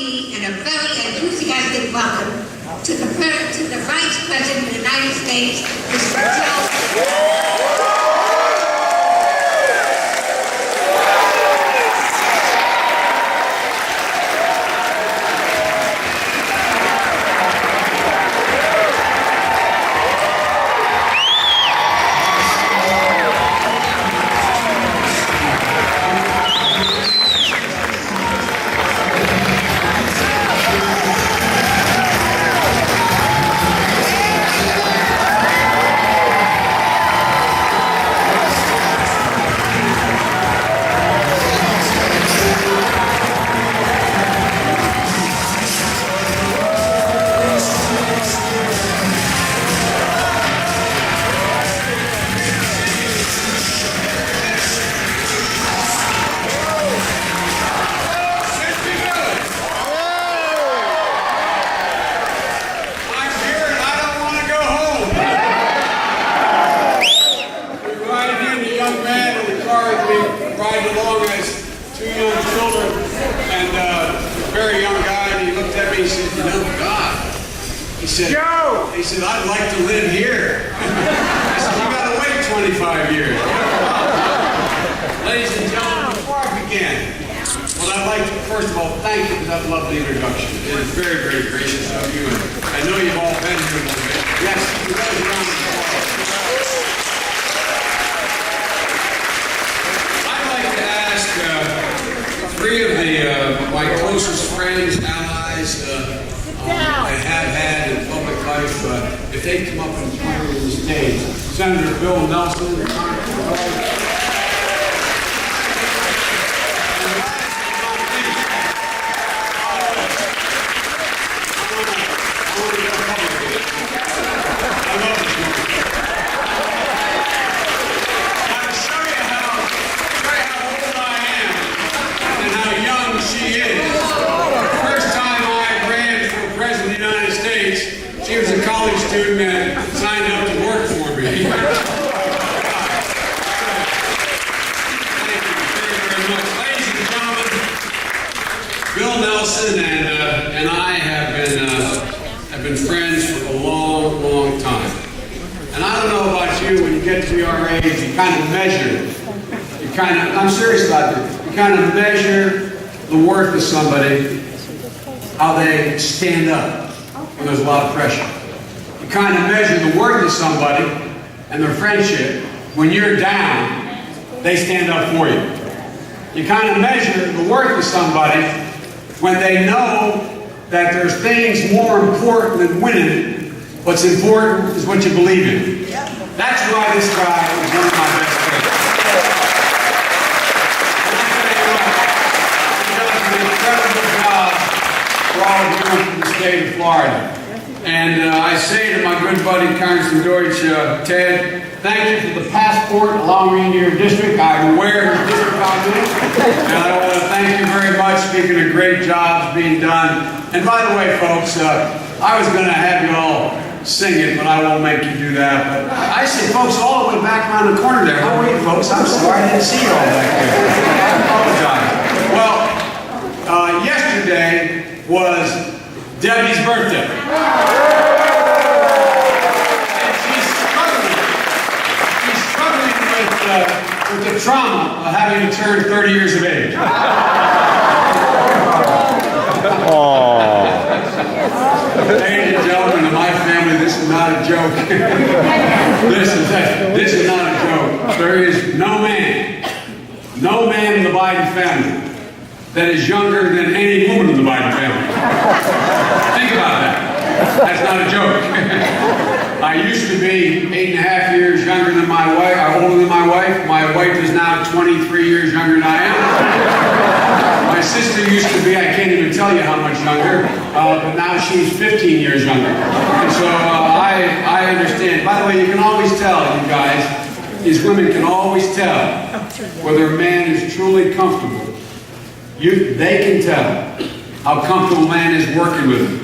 me and a very enthusiastic welcome to the Vice President of the United States, Mr. Joe. He said, I'd like to live here. I said, you got to wait 25 years. Ladies and gentlemen, before I begin, well, I'd like to, first of all, thank you for that lovely introduction. It is very, very gracious of you. And I know you've all been here a little bit. Yes, you guys are around the applause. I'd like to ask three of my closest friends, allies, I have had in public life, if they come up and appear on the stage. Senator Bill Nelson. Student and signed up to work for me. Thank you very much. Ladies and gentlemen, Bill Nelson and I have been friends for a long, long time. And I don't know about you, when you get to be our age, you kind of measure. I'm serious about this. You kind of measure the worth of somebody, how they stand up when there's a lot of pressure. You kind of measure the worth of somebody and their friendship. When you're down, they stand up for you. You kind of measure the worth of somebody when they know that there's things more important than winning. What's important is what you believe in. That's why this guy is one of my best friends. And I tell you what, he does an incredible job for all of you in the state of Florida. And I say to my good buddy, Congressman Deutsch, Ted, thank you for the passport allowing me into your district. I'm aware of your district boundaries. And I want to thank you very much. Speaking of great jobs being done. And by the way, folks, I was going to have you all sing it, but I won't make you do that. But I see folks all the way back around the corner there. How are you, folks? I'm sorry I didn't see you all back there. I apologize. Well, yesterday was Debbie's birthday. And she's struggling with the trauma of having to turn 30 years of age. Ladies and gentlemen of my family, this is not a joke. This is not a joke. There is no man in the Biden family that is younger than any woman in the Biden family. Think about that. That's not a joke. I used to be 8.5 years younger than my wife, or older than my wife. My wife is now 23 years younger than I am. My sister used to be, I can't even tell you how much younger, but now she's 15 years younger. And so I understand. By the way, you can always tell, you guys, these women can always tell whether a man is truly comfortable. They can tell how comfortable a man is working with him,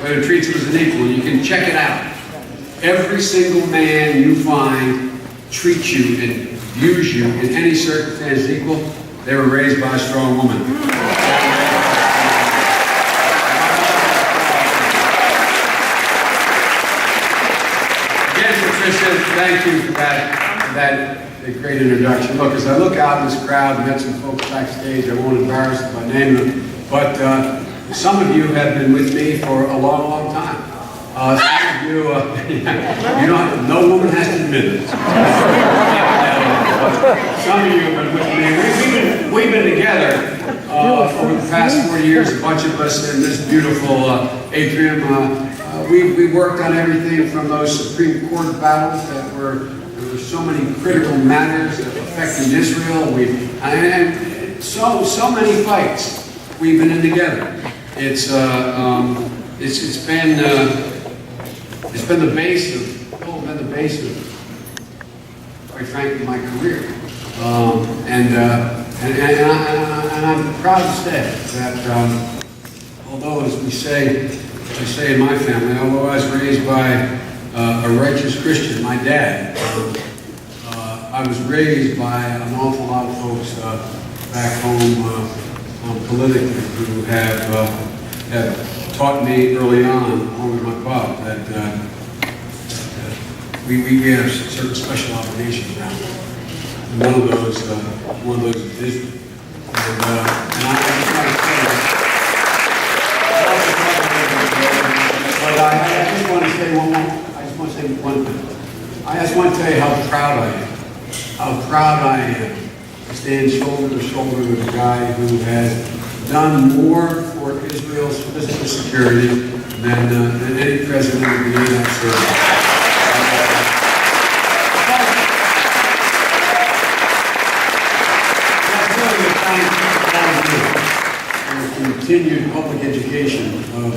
whether he treats him as an equal. You can check it out. Every single man you find treats you and views you in any circumstance equal. They were raised by a strong woman. that great introduction. Look, as I look out in this crowd, met some folks backstage. I won't embarrass them by naming them, but some of you have been with me for a long, long time. Some of you, you don't, no woman has to admit it. Some of you have been with me. We've been together over the past 4 years. A bunch of us in this beautiful atrium. We worked on everything from those Supreme Court battles that were. There were so many critical matters affecting Israel. And so many fights we've been in together. It's been the base of quite frankly my career. And I'm proud to say that although as I say in my family, although I was raised by a righteous Christian, my dad. I was raised by an awful lot of folks back home politically who have taught me early on, along with my father, that we have certain special obligations around it. And one of those is Israel. And I just want to say, but I just want to say one more. I just want to say one thing. I just want to tell you how proud I am. How proud I am to stand shoulder to shoulder with a guy who has done more for Israel's physical security than any president of the United States. That's really the thank you for the continued public education of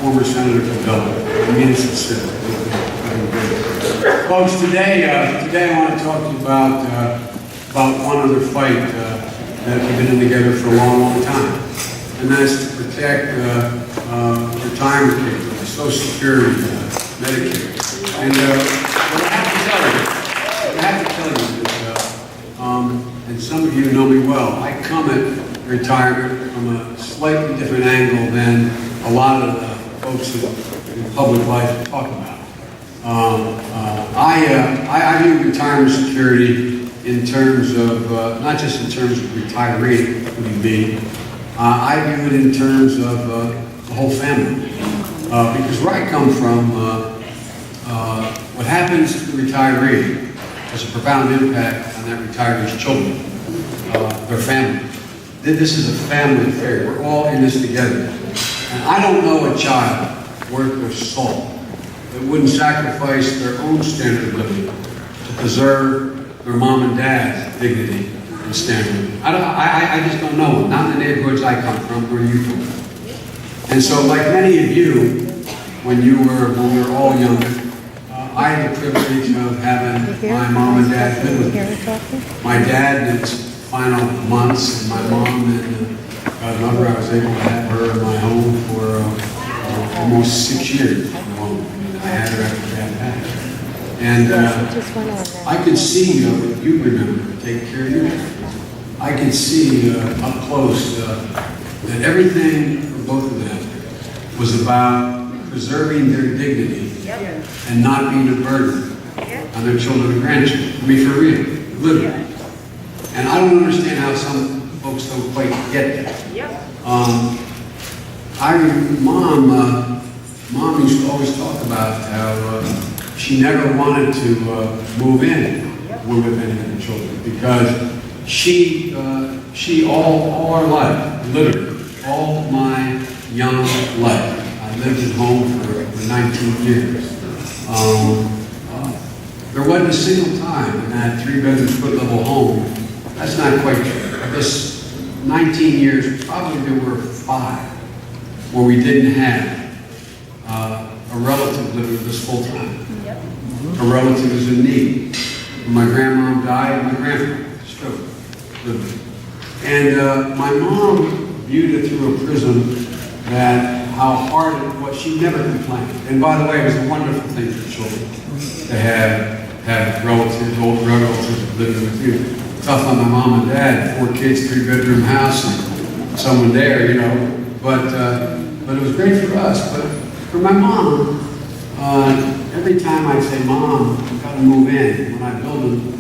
former Senator Fiscal. I mean, it's simple. Folks, today I want to talk to you about one other fight that we've been in together for a long, long time, and that's to protect retirement people, Social Security, Medicare. And what I have to tell you is, and some of you know me well, I come at retirement from a slightly different angle than a lot of the folks in public life talk about. I view retirement security in terms of, not just in terms of retiree, including me, I view it in terms of the whole family. Because where I come from, what happens to the retiree has a profound impact on that retiree's children, their family. This is a family affair. We're all in this together. And I don't know a child worth their salt that wouldn't sacrifice their own standard of living to preserve their mom and dad's dignity and standard of living. I just don't know. Not in the neighborhoods I come from, where you come from. And so, like many of you, when we were all younger, I had the privilege of having my mom and dad live with me. My dad in its final months, and my mom, and God remember I was able to have her in my home for almost 6 years. I had her after Dad had her. And I could see what you remember, taking care of you. I could see up close that everything for both of them was about preserving their dignity and not being a burden on their children and grandchildren. I mean, for real, literally. And I don't understand how some folks don't quite get that. Mom used to always talk about how she never wanted to move in with any of the children because she all our life, literally, all my young life, I lived at home for 19 years. There wasn't a single time in that 3-bedroom split-level home. That's not quite true. This 19 years, probably there were 5 where we didn't have a relative living with us full time. A relative is in need. When my grandmom died, my grandfather, stroke, lived. And my mom viewed it through a prism that how hard it was. She never complained. And by the way, it was a wonderful thing for children to have relatives, old relatives living with you. Tough on my mom and dad, 4 kids, 3-bedroom house, and someone there, you know. But it was great for us. But for my mom, every time I'd say, Mom, I've got to move in. When I build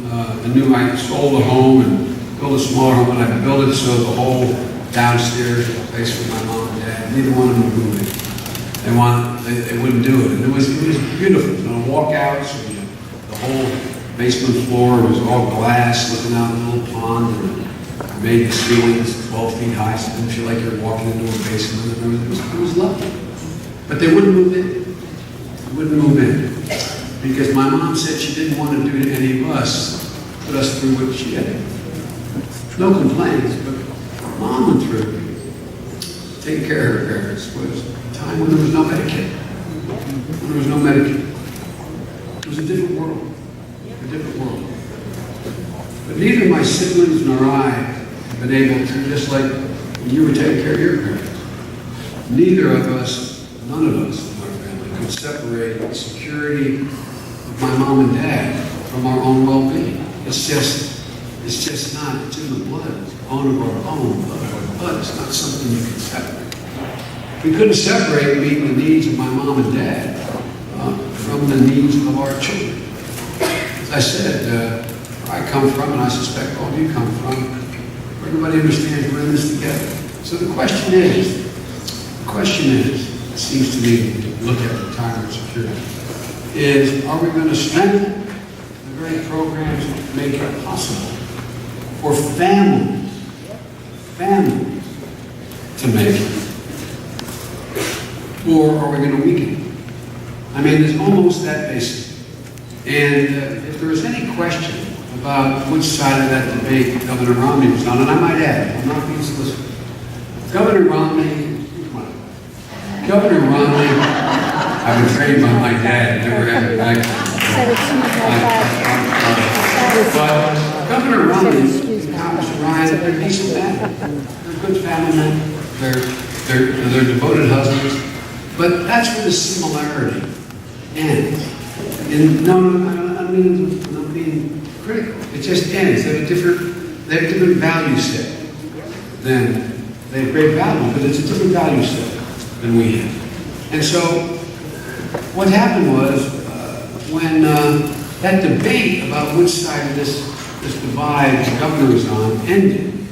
I sold a home and built a smaller home, and I built it so the whole downstairs was a place for my mom and dad. Neither one of them would move in. They wouldn't do it. And it was beautiful. You know, walkouts, and, the whole basement floor was all glass, looking out in a little pond, and made the ceilings 12 feet high, so it didn't feel like you're walking into a basement. It was lovely. But they wouldn't move in. They wouldn't move in. Because my mom said she didn't want to do to any of us, put us through what she had. No complaints, but Mom went through. Taking care of her parents was a time when there was no Medicaid. When there was no Medicaid. It was a different world. A different world. But neither my siblings nor I have been able to, just like when you were taking care of your parents, neither of us, none of us in our family, could separate the security of my mom and dad from our own well-being. It's just not, it's in the blood. It's bone of our bone, blood of our blood. It's not something you can separate. We couldn't separate meeting the needs of my mom and dad from the needs of our children. As I said, where I come from, and I suspect all of you come from, everybody understands we're in this together. So the question is, it seems to me, to look at retirement security, is are we going to strengthen the very programs that make it possible for families to make it? Or are we going to weaken it? I mean, it's almost that basic. And if there is any question about which side of that debate Governor Romney was on, and I might add, I'm not being solicited. Governor Romney, I've been trained by my dad, never had it back. But Governor Romney and Thomas Ryan, they're decent men. They're good family men. They're devoted husbands. But that's where the similarity ends. And no, I don't mean I'm being critical. It just ends. They have a different value set than they have great value, but it's a different value set than we have. And so what happened was when that debate about which side of this divide the governor was on ended,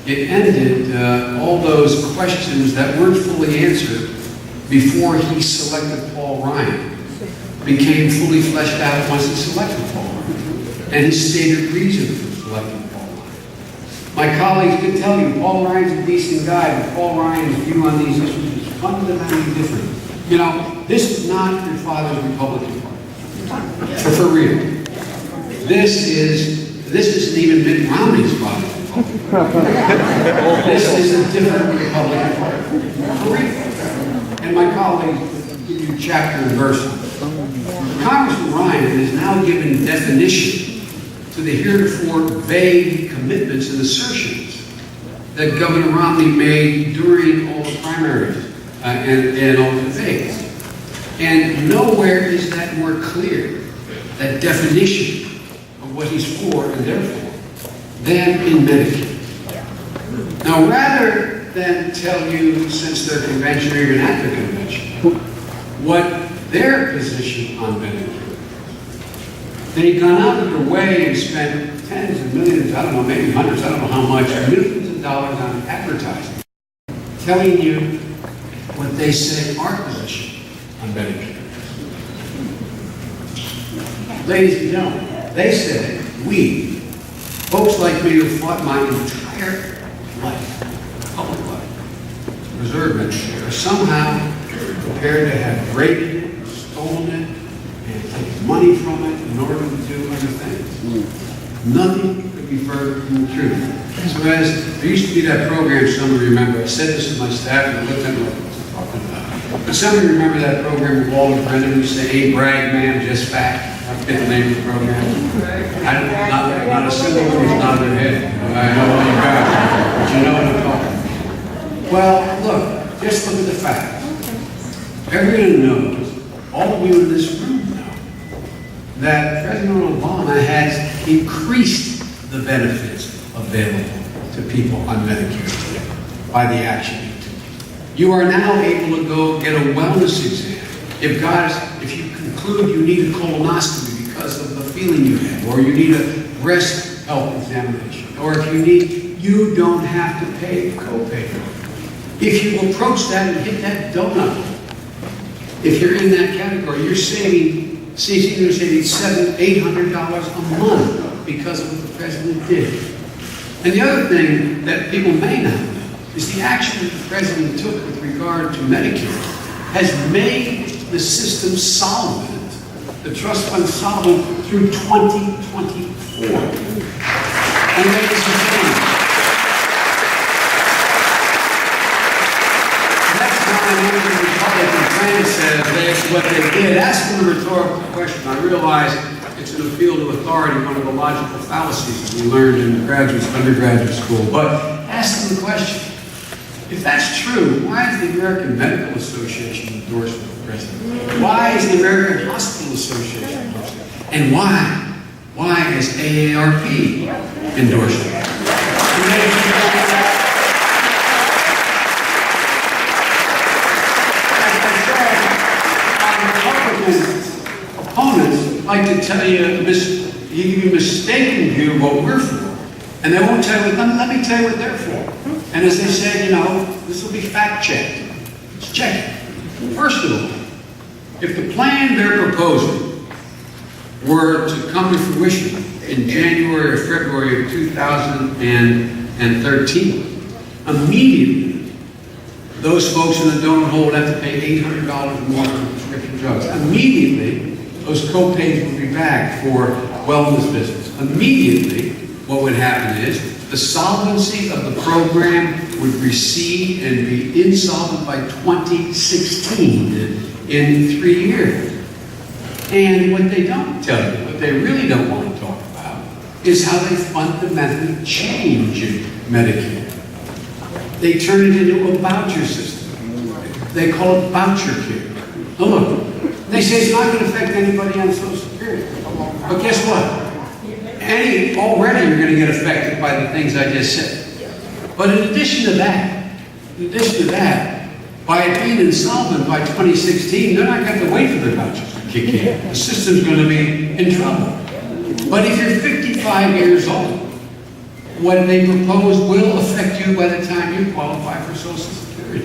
it ended all those questions that weren't fully answered before he selected Paul Ryan became fully fleshed out once he selected Paul Ryan. And his stated reason for selecting Paul Ryan. My colleagues can tell you, Paul Ryan's a decent guy, but Paul Ryan's view on these issues is fundamentally different. You know, this is not your father's Republican Party. For real. This isn't even Mitt Romney's father's Republican Party. This is a different Republican Party. For real. And my colleagues give you chapter and verse. Congressman Ryan is now giving definition to the heretofore vague commitments and assertions that Governor Romney made during all the primaries and all the debates. And nowhere is that more clear, that definition of what he's for and therefore, than in Medicaid. Now, rather than tell you, since their convention or even at the convention, what their position on Medicare. They've gone out of their way and spent tens of millions, I don't know, maybe hundreds, I don't know how much, millions of dollars on advertising, telling you what they say our position on Medicare. Ladies and gentlemen, they said, we, folks like me who fought my entire life, public life, to preserve Medicare, are somehow prepared to have raped it, stolen it, and take money from it in order to do other things. Nothing could be further from the truth. So as there used to be that program, some of you remember, I said this to my staff and I looked at them like, what's talking about? But some of you remember that program with Walter Brennan who said, "Ain't brag, man, just fact." I forget the name of the program. Not a single one was not in their head. I know all you got, but you know what I'm talking about. Well, look, just look at the facts. Everyone knows, all of you in this room know, that President Obama has increased the benefits available to people on Medicare today by the action he took. You are now able to go get a wellness exam If you conclude you need a colonoscopy because of the feeling you have, or you need a breast health examination, or if you don't have to pay copay. If you approach that and hit that donut, if you're in that category, you're saving $700-800 a month because of what the president did. And the other thing that people may not know is the action that the president took with regard to Medicare has made the system solvent, the trust fund solvent through 2024. And ladies and gentlemen, that's why the Republican plan says what they did. Asking a rhetorical question, I realize it's an appeal to authority, one of the logical fallacies that we learned in undergraduate school. But asking the question, if that's true, why is the American Medical Association endorsed by the president? Why is the American Hospital Association endorsed? And why is AARP endorsed? Opponents like to tell you, give you a mistaken view of what we're for. And they won't tell you, let me tell you what they're for. And as they said, this will be fact-checked. Let's check it. First of all, if the plan they're proposing were to come to fruition in January or February of 2013, immediately, those folks in the donut hole would have to pay $800 more for prescription drugs. Immediately, those co-pays would be back for wellness visits. Immediately, what would happen is the solvency of the program would recede and be insolvent by 2016 in 3 years. And what they don't tell you, what they really don't want to talk about, is how they fundamentally change Medicare. They turn it into a voucher system. They call it voucher care. Now look, they say it's not going to affect anybody on Social Security. But guess what? Already you're going to get affected by the things I just said. But in addition to that, by it being insolvent by 2016, they're not going to wait for the vouchers to kick in. The system's going to be in trouble. But if you're 55 years old, what they propose will affect you by the time you qualify for Social Security.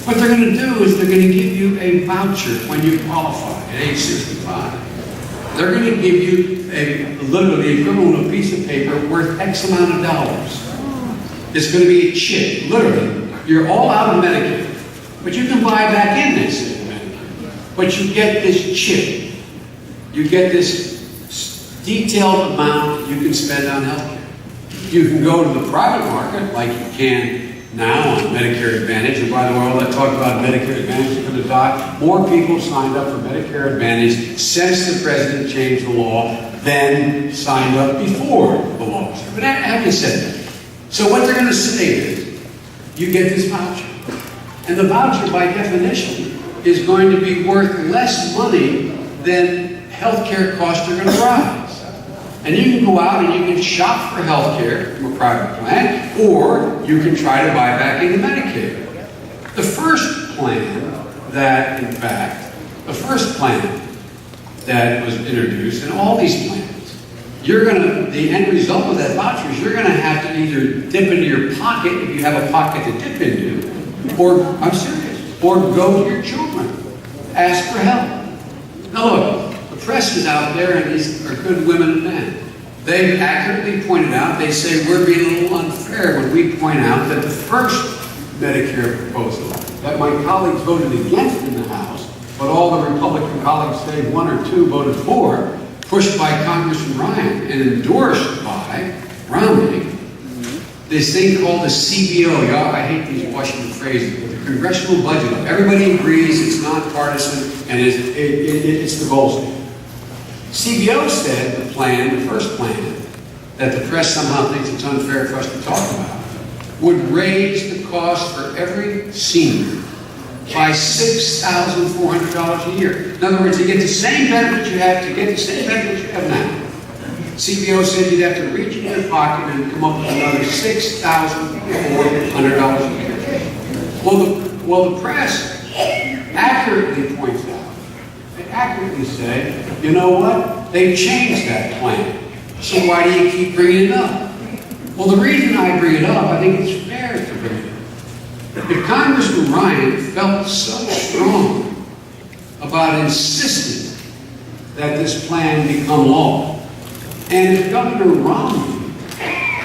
What they're going to do is they're going to give you a voucher when you qualify at age 65. They're going to give you literally equivalent of a piece of paper worth X amount of dollars. It's going to be a chip, literally. You're all out of Medicare, but you can buy back in this Medicare. But you get this chip. You get this detailed amount that you can spend on healthcare. You can go to the private market like you can now on Medicare Advantage. And by the way, all that talk about Medicare Advantage is going to die. More people signed up for Medicare Advantage since the president changed the law than signed up before the law. But having said that, so what they're going to say is, you get this voucher. And the voucher, by definition, is going to be worth less money than healthcare costs are going to rise. And you can go out and you can shop for health care from a private plan, or you can try to buy back into Medicare. The first plan that was introduced, and all these plans, the end result of that voucher is you're going to have to either dip into your pocket, if you have a pocket to dip into, or, I'm serious, or go to your children, ask for help. Now look, the press is out there, and these are good women and men. They've accurately pointed out, they say we're being a little unfair when we point out that the first Medicare proposal that my colleagues voted against in the House, but all the Republican colleagues, say 1 or 2, voted for, pushed by Congressman Ryan and endorsed by Romney, this thing called the CBO. Y'all, I hate these Washington phrases, but the Congressional Budget. Everybody agrees it's nonpartisan and it's the gold standard. CBO said the first plan, that the press somehow thinks it's unfair for us to talk about, would raise the cost for every senior by $6,400 a year. In other words, to get the same benefit you have, now. CBO said you'd have to reach in your pocket and come up with another $6,400 a year. Well, the press accurately points out accurately say, you know what? They changed that plan. So why do you keep bringing it up? Well, the reason I bring it up, I think it's fair to bring it up. If Congressman Ryan felt so strong about insisting that this plan become law, and if Governor Romney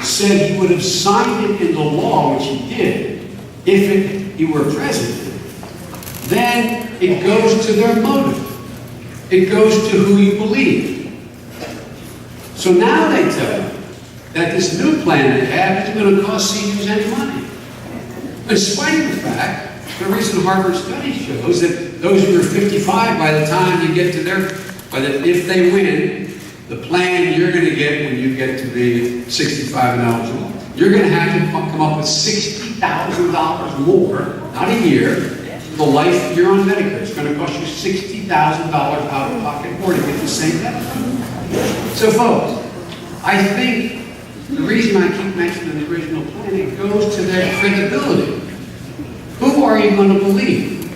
said he would have signed it into law, which he did, if he were president, then it goes to their motive. It goes to who you believe. So now they tell you that this new plan they have isn't going to cost seniors any money. In spite of the fact, the recent Harvard study shows that those who are 55 by the time you get to if they win, the plan you're going to get when you get to be 65 and eligible, you're going to have to come up with $60,000 more, not a year, for the life you're on Medicare. It's going to cost you $60,000 out of pocket more to get the same benefit. So folks, I think the reason I keep mentioning the original plan, it goes to their credibility. Who are you going to believe?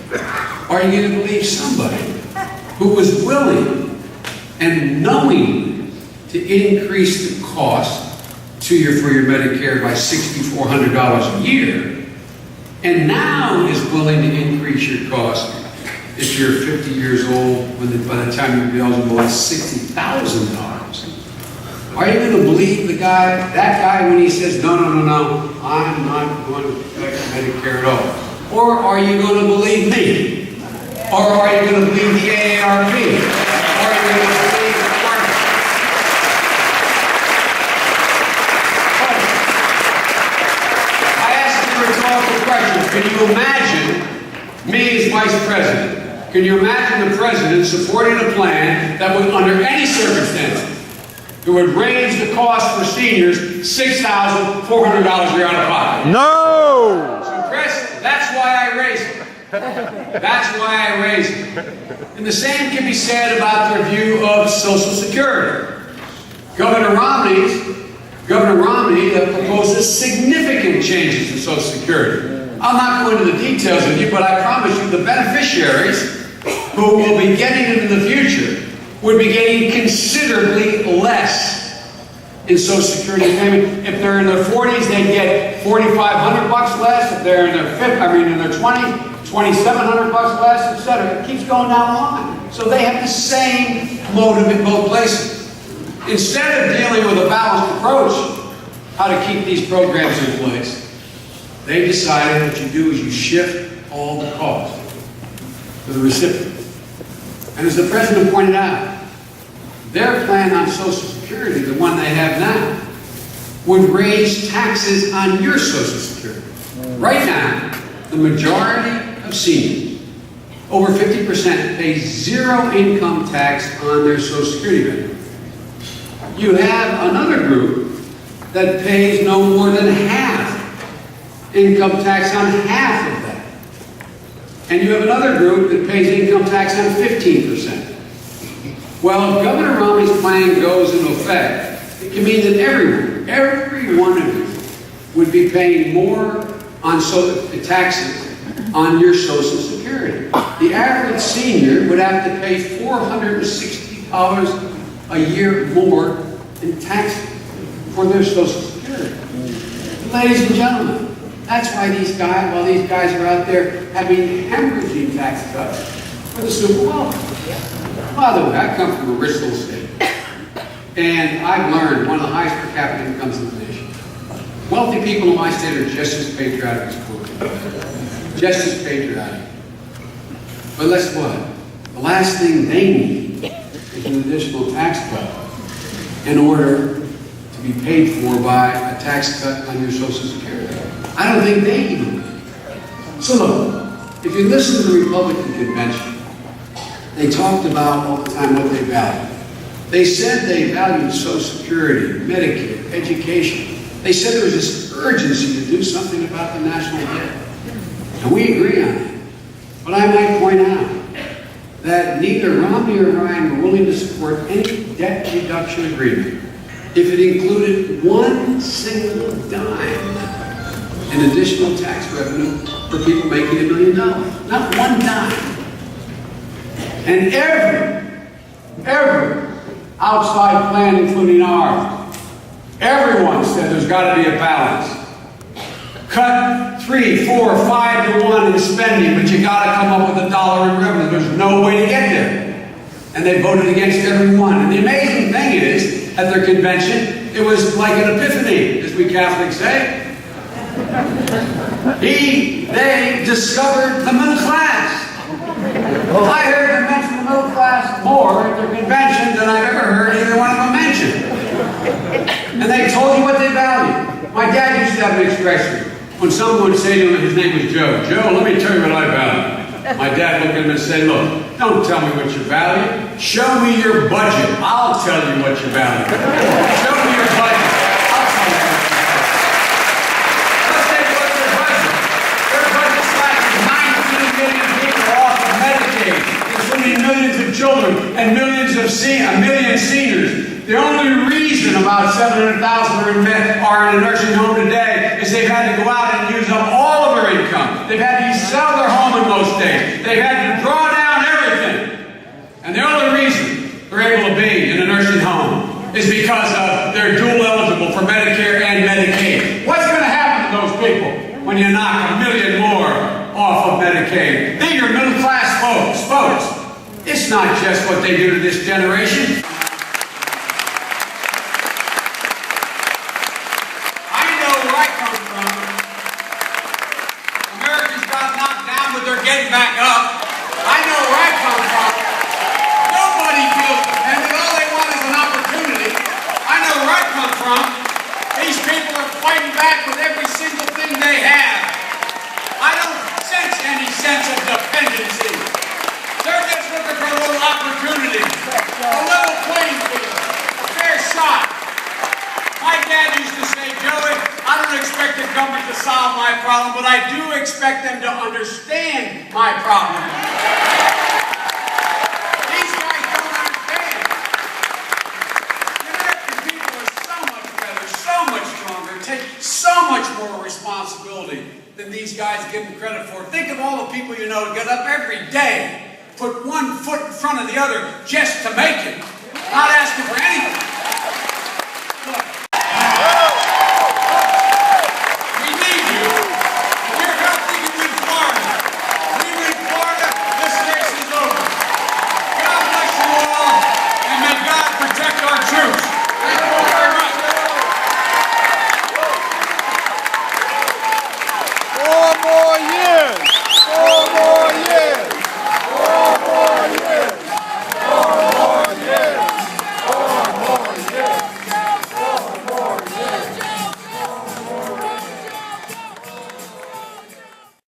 Are you going to believe somebody who was willing and knowing to increase the cost for your Medicare by $6,400 a year, and now is willing to increase your cost if you're 50 years old, by the time you'll be eligible, at $60,000? Are you going to believe that guy when he says, no, I'm not going to affect Medicare at all? Or are you going to believe me? Or are you going to believe the AARP? Or are you going to believe the party? I asked you a rhetorical question. Can you imagine me as vice president? Can you imagine the president supporting a plan that would, under any circumstances, it would raise the cost for seniors $6,400 a year out of pocket? No! So, Chris, that's why I raised it. That's why I raised it. And the same can be said about their view of Social Security. Governor Romney proposes significant changes in Social Security. I'll not go into the details with you, but I promise you the beneficiaries who will be getting it in the future would be getting considerably less in Social Security payment. If they're in their 40s, they get $4,500 less. If they're in their 20s, $2,700 less, etc. It keeps going down the line. So they have the same motive in both places. Instead of dealing with a balanced approach, how to keep these programs in place, they decided what you do is you shift all the cost to the recipient. And as the president pointed out, their plan on Social Security, the one they have now, would raise taxes on your Social Security. Right now, the majority of seniors, over 50%, pay zero income tax on their Social Security benefit. You have another group that pays no more than half income tax on half of that. And you have another group that pays income tax on 15%. Well, if Governor Romney's plan goes into effect, it can mean that every one of you would be paying more on taxes on your Social Security. The average senior would have to pay $460 a year more in taxes for their Social Security. Ladies and gentlemen, that's why these guys are out there having hemorrhaging tax cuts for the super wealthy. By the way, I come from a rich little state, and I've learned one of the highest per capita incomes in the nation. Wealthy people in my state are just as patriotic as poor people. Just as patriotic. But guess what? The last thing they need is an additional tax cut in order to be paid for by a tax cut on your Social Security. I don't think they even do. So look, if you listen to the Republican convention, they talked about all the time what they value. They said they valued Social Security, Medicare, education. They said there was this urgency to do something about the national debt. And we agree on that. But I might point out that neither Romney or Ryan were willing to support any debt reduction agreement if it included one single dime in additional tax revenue for people making $1 million. Not one dime. And every outside plan, including ours, everyone said there's got to be a balance. Cut 3, 4, 5 to 1 in spending, but you got to come up with $1 in revenue. There's no way to get there. And they voted against every one. And the amazing thing is, at their convention, it was like an epiphany, as we Catholics say. They discovered the middle class. I heard them mention the middle class more at their convention than I've ever heard either one of them mention. And they told you what they value. My dad used to have an expression. When someone would say to him, his name was Joe, "Joe, let me tell you what I value." My dad looked at him and said, "Look, don't tell me what you value. Show me your budget. I'll tell you what you value. Show me your budget. I'll tell you what you value." Let's take a look at their budget. Their budget slashes 19 million people off of Medicaid, including millions of children and millions of seniors. The only reason about 700,000 are in a nursing home today is they've had to go out and use up all of their income. They've had to sell their home in most states. They've had to draw down everything. And the only reason they're able to be in a nursing home is because they're dual eligible for Medicare and Medicaid. What's going to happen to those people when you knock 1 million more off of Medicaid? They're your middle class folks. It's not just what they do to this generation. Getting back up. I know where I come from. Nobody feels dependent. All they want is an opportunity. I know where I come from. These people are fighting back with every single thing they have. I don't sense any sense of dependency. They're just looking for a little opportunity, a level playing field, a fair shot. My dad used to say, "Joey, I don't expect the government to solve my problem, but I do expect them to understand my problem." These guys don't understand. The American people are so much better, so much stronger, take so much more responsibility than these guys give them credit for. Think of all the people you know who get up every day, put one foot in front of the other just to make it, not asking for anything.